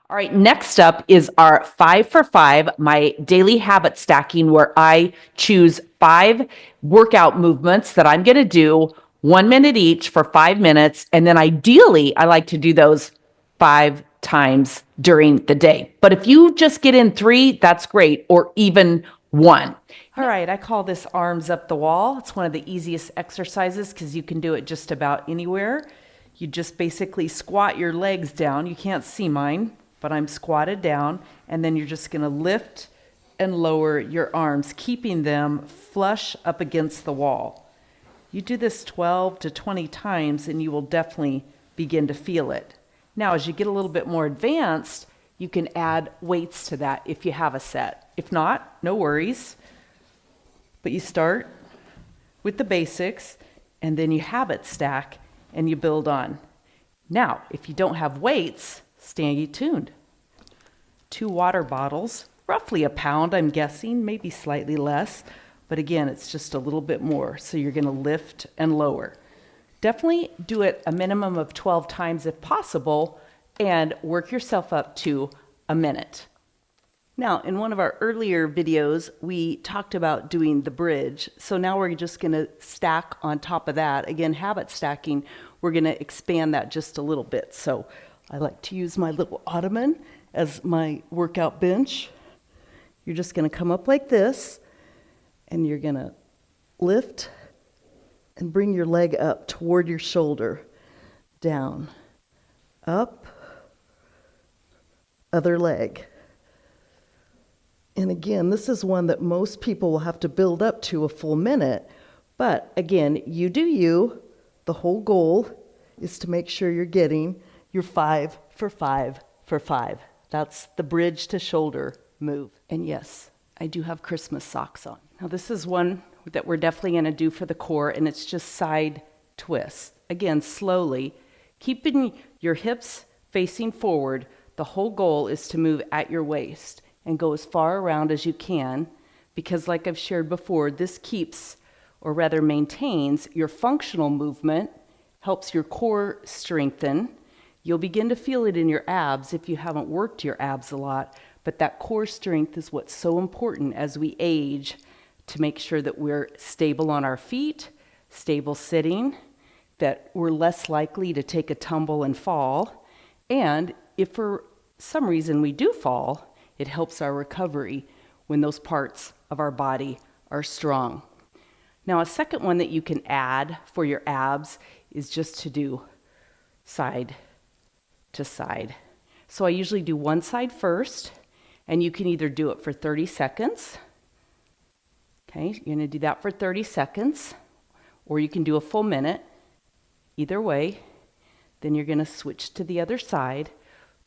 All right, next up is our 5 for 5, my daily habit stacking, where I choose 5 workout movements that I'm going to do 1 minute each for 5 minutes. And then ideally, I like to do those 5 times during the day. But if you just get in 3, that's great, or even 1. All right, I call this arms up the wall. It's one of the easiest exercises because you can do it just about anywhere. You just basically squat your legs down. You can't see mine, but I'm squatted down, and then you're just gonna lift and lower your arms, keeping them flush up against the wall. You do this 12 to 20 times, and you will definitely begin to feel it. Now, as you get a little bit more advanced, you can add weights to that if you have a set. If not, no worries. But you start with the basics, and then you habit stack, and you build on. Now, if you don't have weights, stay tuned. 2 water bottles, roughly a pound, I'm guessing, maybe slightly less. But again, it's just a little bit more. So you're going to lift and lower. Definitely do it a minimum of 12 times if possible, and work yourself up to a minute. Now, in one of our earlier videos, we talked about doing the bridge. So now we're just going to stack on top of that. Again, habit stacking, we're going to expand that just a little bit. So I like to use my little ottoman as my workout bench. You're just going to come up like this, and you're going to lift and bring your leg up toward your shoulder. Down, up, other leg. And again, this is one that most people will have to build up to a full minute. But again, you do you. The whole goal is to make sure you're getting your 5 for 5 for 5. That's the bridge to shoulder move. And yes, I do have Christmas socks on. Now this is one that we're definitely going to do for the core, and it's just side twists. Again, slowly, keeping your hips facing forward. The whole goal is to move at your waist and go as far around as you can, because like I've shared before, this keeps, or rather maintains, your functional movement, helps your core strengthen. You'll begin to feel it in your abs if you haven't worked your abs a lot, but that core strength is what's so important as we age, to make sure that we're stable on our feet, stable sitting, that we're less likely to take a tumble and fall, and if for some reason we do fall, it helps our recovery when those parts of our body are strong. Now, a second one that you can add for your abs is just to do side to side. So I usually do one side first, and you can either do it for 30 seconds. Okay, you're going to do that for 30 seconds, or you can do a full minute. Either way, then you're going to switch to the other side.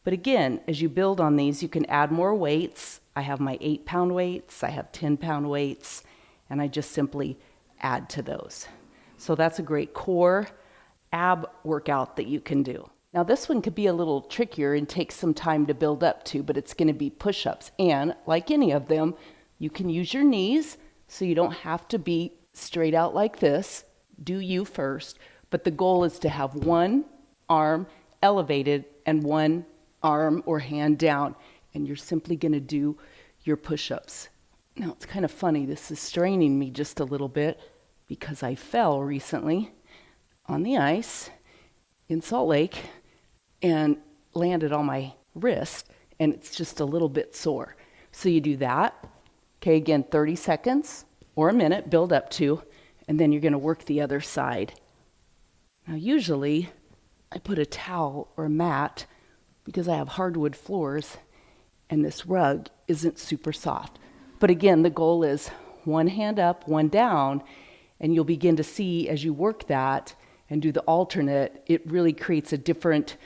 But again, as you build on these, you can add more weights. I have my 8-pound weights, I have 10-pound weights, and I just simply add to those. So that's a great core ab workout that you can do. Now this one could be a little trickier and take some time to build up to, but it's going to be push-ups. And like any of them, you can use your knees, so you don't have to be straight out like this. Do you first. But the goal is to have one arm elevated and one arm or hand down, and you're simply going to do your push-ups. Now it's kind of funny, this is straining me just a little bit because I fell recently on the ice in Salt Lake and landed on my wrist, and it's just a little bit sore. So you do that. Okay, again, 30 seconds or a minute, build up to, and then you're going to work the other side. Now usually I put a towel or a mat because I have hardwood floors and this rug isn't super soft. But again, the goal is one hand up, one down, and you'll begin to see as you work that and do the alternate, it really creates a different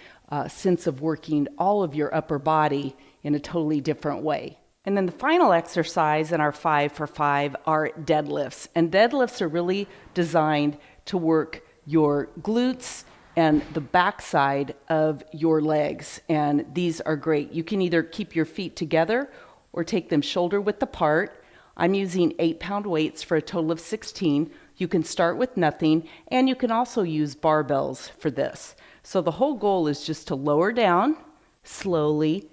sense of working all of your upper body in a totally different way. And then the final exercise in our 5 for 5 are deadlifts. And deadlifts are really designed to work your glutes and the backside of your legs. And these are great. You can either keep your feet together or take them shoulder width apart. I'm using 8-pound weights for a total of 16. You can start with nothing, and you can also use barbells for this. So the whole goal is just to lower down slowly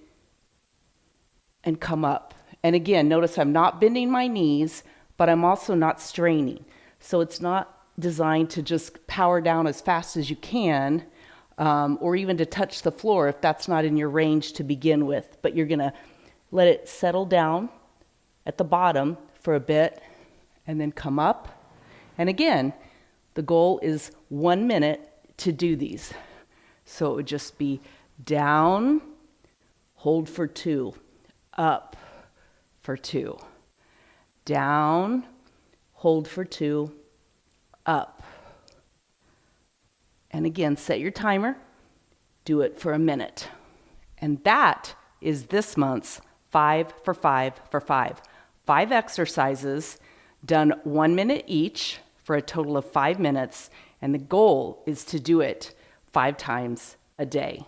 and come up. And again, notice I'm not bending my knees, but I'm also not straining. So it's not designed to just power down as fast as you can, or even to touch the floor if that's not in your range to begin with. But you're gonna let it settle down at the bottom for a bit and then come up. And again, the goal is 1 minute to do these. So it would just be down, hold for 2, up for 2, down, hold for 2, up. And again, set your timer, do it for a minute. And that is this month's 5 for 5 for 5. 5 exercises done 1 minute each for a total of 5 minutes. And the goal is to do it 5 times a day.